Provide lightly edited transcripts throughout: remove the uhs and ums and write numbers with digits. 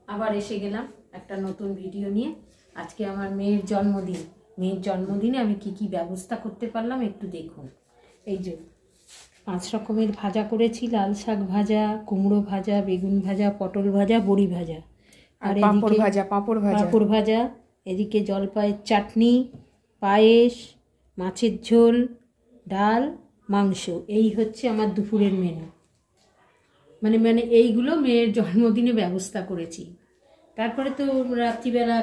আবার এসে গেলাম একটা নতুন ভিডিও নিয়ে। আজকে আমার মেয়ের জন্মদিন। মেয়ের জন্মদিনে আমি কি কি ব্যবস্থা করতে পারলাম একটু দেখুন। এই যে 5 রকমের ভাজা করেছি, লাল শাক ভাজা, কুমড়ো ভাজা, বেগুন ভাজা, পটল ভাজা, বড়ি ভাজা, আর পাঁপড় ভাজা। এদিকে জলপাইয়ের চাটনি, পায়েস, মাছের ঝোল, ডাল, মাংস। এই হচ্ছে আমার দুপুরের মেনু। মানে এইগুলো মেয়ের জন্মদিনে ব্যবস্থা করেছি। তারপরে তো রাত্রিবেলা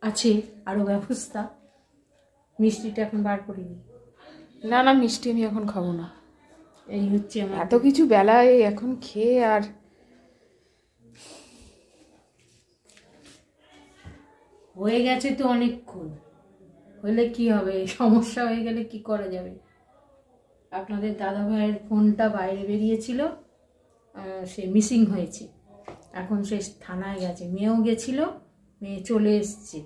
আছে আরও ব্যবস্থা। মিষ্টিটা এখন বার করিনি। না মিষ্টি আমি এখন খাবো না। এই হচ্ছে আমার এত কিছু বেলায় এখন খেয়ে আর হয়ে গেছে তো অনেকক্ষণ। হলে কি হবে, সমস্যা হয়ে গেলে কি করা যাবে। আপনাদের দাদা ভাইয়ের ফোনটা বাইরে বেরিয়েছিল, সে মিসিং হয়েছে। এখন সে থানায় গেছে, মেয়েও গেছিল, মেয়ে চলে এসছে।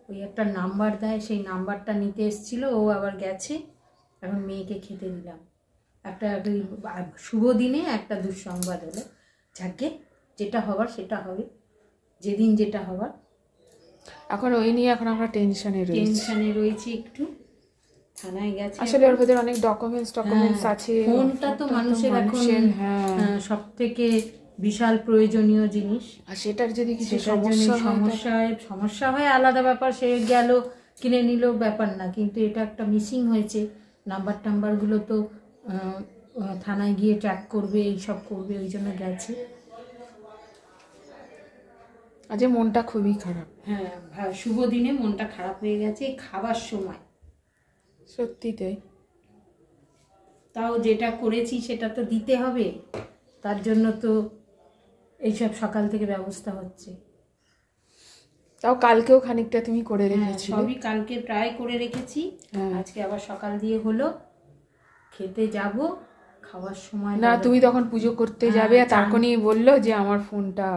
ওই একটা নাম্বার দেয়, সেই নাম্বারটা নিতে এসছিল, ও আবার গেছে। এখন মেয়েকে খেতে দিলাম। একটা শুভ দিনে একটা দুঃসংবাদ হলো। যাকে যেটা হবার সেটা হবে, যেদিন যেটা হবার। এখন ওই নিয়ে এখন আমরা টেনশনে রয়েছি একটু। থানায় গেছে, আসলে ওর ভেতরে অনেক ডকুমেন্টস আছে। ফোনটা তো মানুষের এখন সব থেকে বিশাল প্রয়োজনীয় জিনিস। আর সেটার যদি কিছু সমস্যা হয় আলাদা ব্যাপার, সে গেল কিনে নিল, ব্যাপার না। কিন্তু এটা একটা মিসিং হয়েছে, নাম্বারগুলো তো থানায় গিয়ে ট্র্যাক করবে, এইসব করবে, ওই জন্য গেছে। আজ মনটা খুবই খারাপ। হ্যাঁ, শুভ দিনে মনটা খারাপ হয়ে গেছে খাবার সময়। সত্যি তাই। তাও যেটা করেছি সেটা তো দিতে হবে, তার জন্য তো এইসব সকাল থেকে ব্যবস্থা হচ্ছে। তাও কালকেও খানিকটা তুমি করে রেখেছিলে? সবই কালকে প্রায় করে রেখেছি। আজকে আবার সকাল দিয়ে হলো। খেতে যাব, খাওয়ার সময় না তুমি তখন পুজো করতে যাবে, আর তখনই বললো যে আমার ফোনটা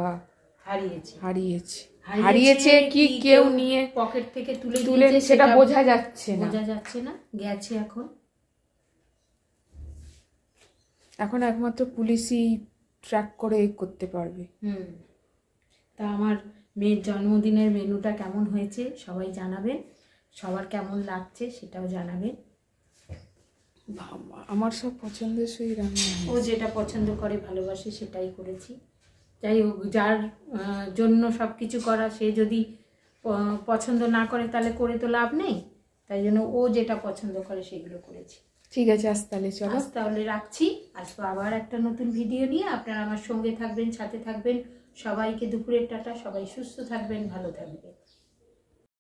হারিয়েছে কি কেউ নিয়ে পকেট থেকে তুলে সেটা বোঝা যাচ্ছে না, গেছে। এখন একমাত্র পুলিশই ট্র্যাক করে করতে পারবে। তা আমার মেয়ের জন্মদিনের মেনুটা কেমন হয়েছে সবাই জানাবেন, সবার কেমন লাগছে সেটাও জানাবেন। আমার সব পছন্দসই রান্না, ও যেটা পছন্দ করে ভালোবাসে সেটাই করেছি। যাই হোক, যার জন্য সব কিছু করা, সে যদি পছন্দ না করে তাহলে করে তো লাভ নেই। তাই জন্য ও যেটা পছন্দ করে সেগুলো করেছি। ঠিক আছে, আজ তাহলে রাখছি। আসবো আবার একটা নতুন ভিডিও নিয়ে। আপনারা আমার সঙ্গে থাকবেন, সাথে থাকবেন। সবাইকে দুপুরের টাটা। সবাই সুস্থ থাকবেন, ভালো থাকবেন।